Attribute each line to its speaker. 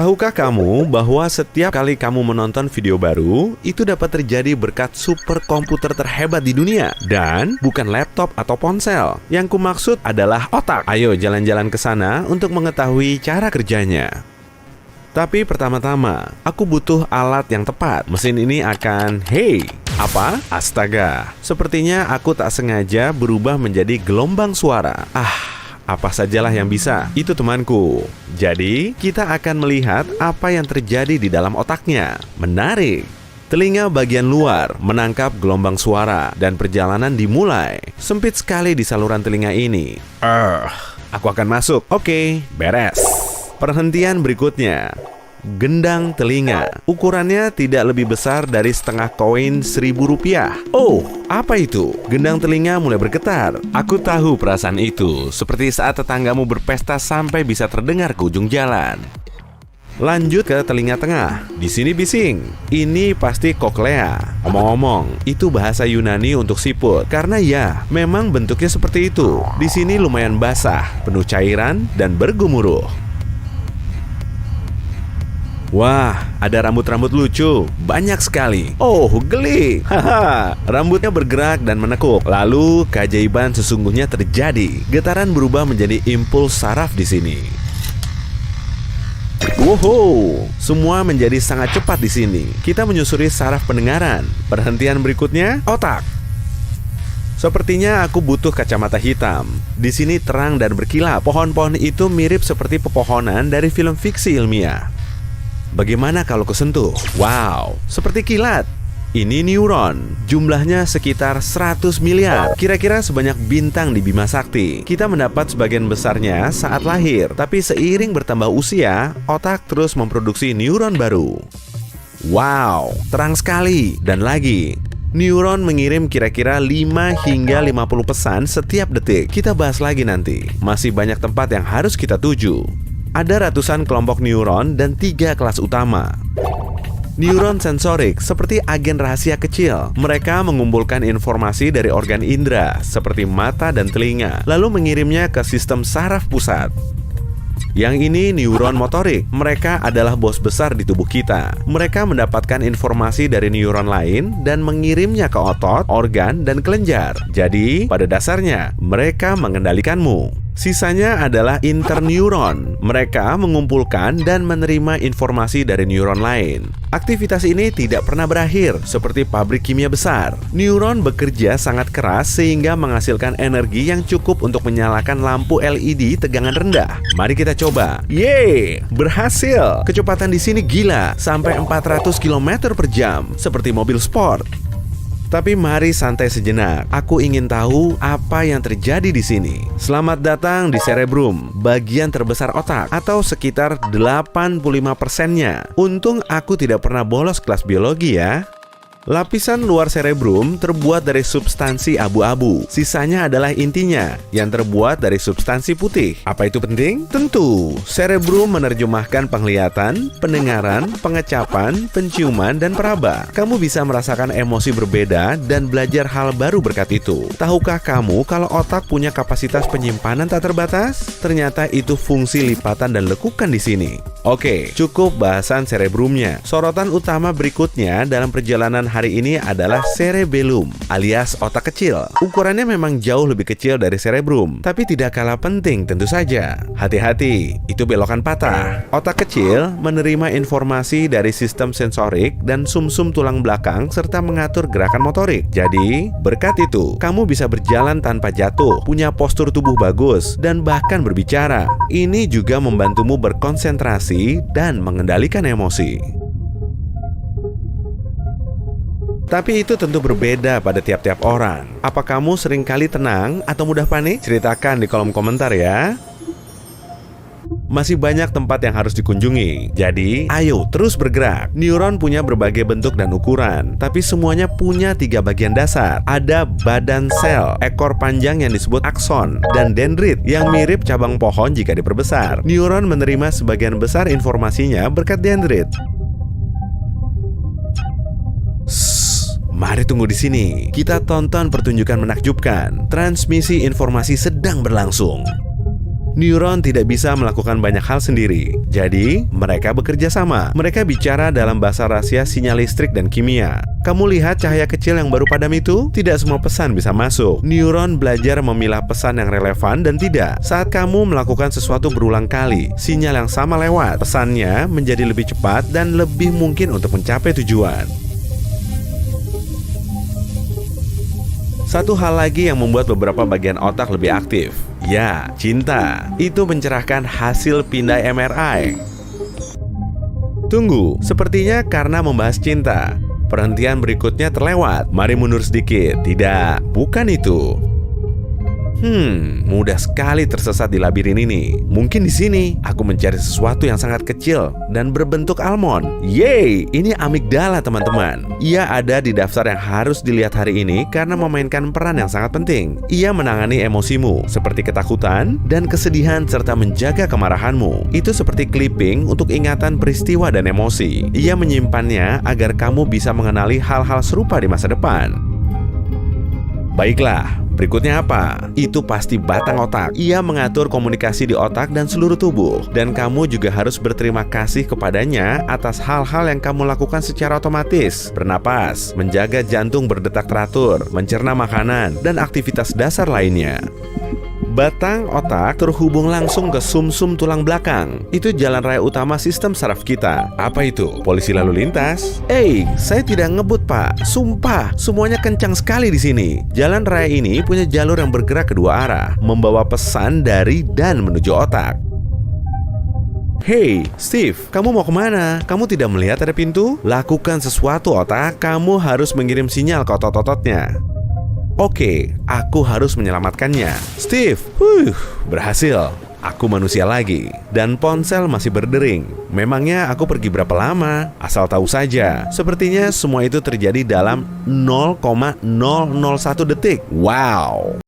Speaker 1: Tahukah kamu bahwa setiap kali kamu menonton video baru, itu dapat terjadi berkat superkomputer terhebat di dunia? Dan bukan laptop atau ponsel. Yang kumaksud adalah otak. Ayo jalan-jalan ke sana untuk mengetahui cara kerjanya. Tapi pertama-tama, aku butuh alat yang tepat. Mesin ini akan, apa? Astaga, sepertinya aku tak sengaja berubah menjadi gelombang suara. Apa sajalah yang bisa, itu temanku. Jadi, kita akan melihat apa yang terjadi di dalam otaknya. Menarik. Telinga bagian luar menangkap gelombang suara dan perjalanan dimulai. Sempit sekali di saluran telinga ini. Aku akan masuk. Oke, beres. Perhentian berikutnya. Gendang telinga. Ukurannya tidak lebih besar dari setengah koin Rp1.000. Oh, apa itu? Gendang telinga mulai bergetar. Aku tahu perasaan itu. Seperti saat tetanggamu berpesta sampai bisa terdengar ke ujung jalan. Lanjut ke telinga tengah. Di sini bising. Ini pasti koklea. Omong-omong, itu bahasa Yunani untuk siput. Karena ya, memang bentuknya seperti itu. Di sini lumayan basah, penuh cairan dan bergemuruh. Wah, ada rambut-rambut lucu. Banyak sekali. Oh, geli. Rambutnya bergerak dan menekuk. Lalu, keajaiban sesungguhnya terjadi. Getaran berubah menjadi impuls saraf di sini. Wow, semua menjadi sangat cepat di sini. Kita menyusuri saraf pendengaran. Perhentian berikutnya, otak. Sepertinya aku butuh kacamata hitam. Di sini terang dan berkilau. Pohon-pohon itu mirip seperti pepohonan dari film fiksi ilmiah. Bagaimana kalau kesentuh? Wow, seperti kilat. Ini neuron. Jumlahnya sekitar 100 miliar. Kira-kira sebanyak bintang di Bima Sakti. Kita mendapat sebagian besarnya saat lahir. Tapi seiring bertambah usia, otak terus memproduksi neuron baru. Wow, terang sekali. Dan lagi, neuron mengirim kira-kira 5 hingga 50 pesan setiap detik. Kita bahas lagi nanti. Masih banyak tempat yang harus kita tuju. Ada ratusan kelompok neuron dan 3 kelas utama. Neuron sensorik seperti agen rahasia kecil. Mereka mengumpulkan informasi dari organ indera seperti mata dan telinga, lalu mengirimnya ke sistem saraf pusat. Yang ini neuron motorik. Mereka adalah bos besar di tubuh kita. Mereka mendapatkan informasi dari neuron lain dan mengirimnya ke otot, organ, dan kelenjar. Jadi, pada dasarnya, mereka mengendalikanmu. Sisanya adalah interneuron. Mereka mengumpulkan dan menerima informasi dari neuron lain. Aktivitas ini tidak pernah berakhir, seperti pabrik kimia besar. Neuron bekerja sangat keras sehingga menghasilkan energi yang cukup untuk menyalakan lampu LED tegangan rendah. Mari kita coba. Yeay, berhasil. Kecepatan di sini gila, sampai 400 km per jam, seperti mobil sport. Tapi mari santai sejenak. Aku ingin tahu apa yang terjadi di sini. Selamat datang di cerebrum, bagian terbesar otak, atau sekitar 85%-nya. Untung aku tidak pernah bolos kelas biologi ya. Lapisan luar cerebrum terbuat dari substansi abu-abu. Sisanya adalah intinya, yang terbuat dari substansi putih. Apa itu penting? Tentu, cerebrum menerjemahkan penglihatan, pendengaran, pengecapan, penciuman, dan peraba. Kamu bisa merasakan emosi berbeda dan belajar hal baru berkat itu. Tahukah kamu kalau otak punya kapasitas penyimpanan tak terbatas? Ternyata itu fungsi lipatan dan lekukan di sini. Oke, cukup bahasan cerebrumnya. Sorotan utama berikutnya dalam perjalanan hari ini adalah cerebellum, alias otak kecil. Ukurannya memang jauh lebih kecil dari cerebrum, tapi tidak kalah penting tentu saja. Hati-hati, itu belokan patah. Otak kecil menerima informasi dari sistem sensorik dan sumsum tulang belakang serta mengatur gerakan motorik. Jadi, berkat itu, kamu bisa berjalan tanpa jatuh, punya postur tubuh bagus, dan bahkan berbicara. Ini juga membantumu berkonsentrasi dan mengendalikan emosi. Tapi itu tentu berbeda pada tiap-tiap orang. Apa kamu seringkali tenang atau mudah panik? Ceritakan di kolom komentar ya. Masih banyak tempat yang harus dikunjungi. Jadi, ayo terus bergerak. Neuron punya berbagai bentuk dan ukuran, tapi semuanya punya 3 bagian dasar. Ada badan sel, ekor panjang yang disebut akson, dan dendrit yang mirip cabang pohon jika diperbesar. Neuron menerima sebagian besar informasinya berkat dendrit. Mari tunggu di sini. Kita tonton pertunjukan menakjubkan. Transmisi informasi sedang berlangsung. Neuron tidak bisa melakukan banyak hal sendiri. Jadi, mereka bekerja sama. Mereka bicara dalam bahasa rahasia sinyal listrik dan kimia. Kamu lihat cahaya kecil yang baru padam itu? Tidak semua pesan bisa masuk. Neuron belajar memilah pesan yang relevan dan tidak. Saat kamu melakukan sesuatu berulang kali, sinyal yang sama lewat. Pesannya menjadi lebih cepat dan lebih mungkin untuk mencapai tujuan. Satu hal lagi yang membuat beberapa bagian otak lebih aktif. Ya, cinta. Itu mencerahkan hasil pindai MRI. Tunggu, sepertinya karena membahas cinta, perhentian berikutnya terlewat. Mari mundur sedikit. Tidak, bukan itu. Mudah sekali tersesat di labirin ini. Mungkin di sini aku mencari sesuatu yang sangat kecil dan berbentuk almond. Yeay, ini amigdala teman-teman. Ia ada di daftar yang harus dilihat hari ini karena memainkan peran yang sangat penting. Ia menangani emosimu, seperti ketakutan dan kesedihan serta menjaga kemarahanmu. Itu seperti clipping untuk ingatan peristiwa dan emosi. Ia menyimpannya agar kamu bisa mengenali hal-hal serupa di masa depan. Baiklah, berikutnya apa? Itu pasti batang otak. Ia mengatur komunikasi di otak dan seluruh tubuh. Dan kamu juga harus berterima kasih kepadanya atas hal-hal yang kamu lakukan secara otomatis. Bernapas, menjaga jantung berdetak teratur, mencerna makanan, dan aktivitas dasar lainnya. Batang otak terhubung langsung ke sumsum tulang belakang. Itu jalan raya utama sistem saraf kita. Apa itu? Polisi lalu lintas? Saya tidak ngebut, Pak. Sumpah, semuanya kencang sekali di sini. Jalan raya ini punya jalur yang bergerak kedua arah, membawa pesan dari dan menuju otak. Hey, Steve, kamu mau kemana? Kamu tidak melihat ada pintu? Lakukan sesuatu, otak. Kamu harus mengirim sinyal ke otot-ototnya. Oke, aku harus menyelamatkannya. Steve, berhasil. Aku manusia lagi. Dan ponsel masih berdering. Memangnya aku pergi berapa lama? Asal tahu saja. Sepertinya semua itu terjadi dalam 0,001 detik. Wow.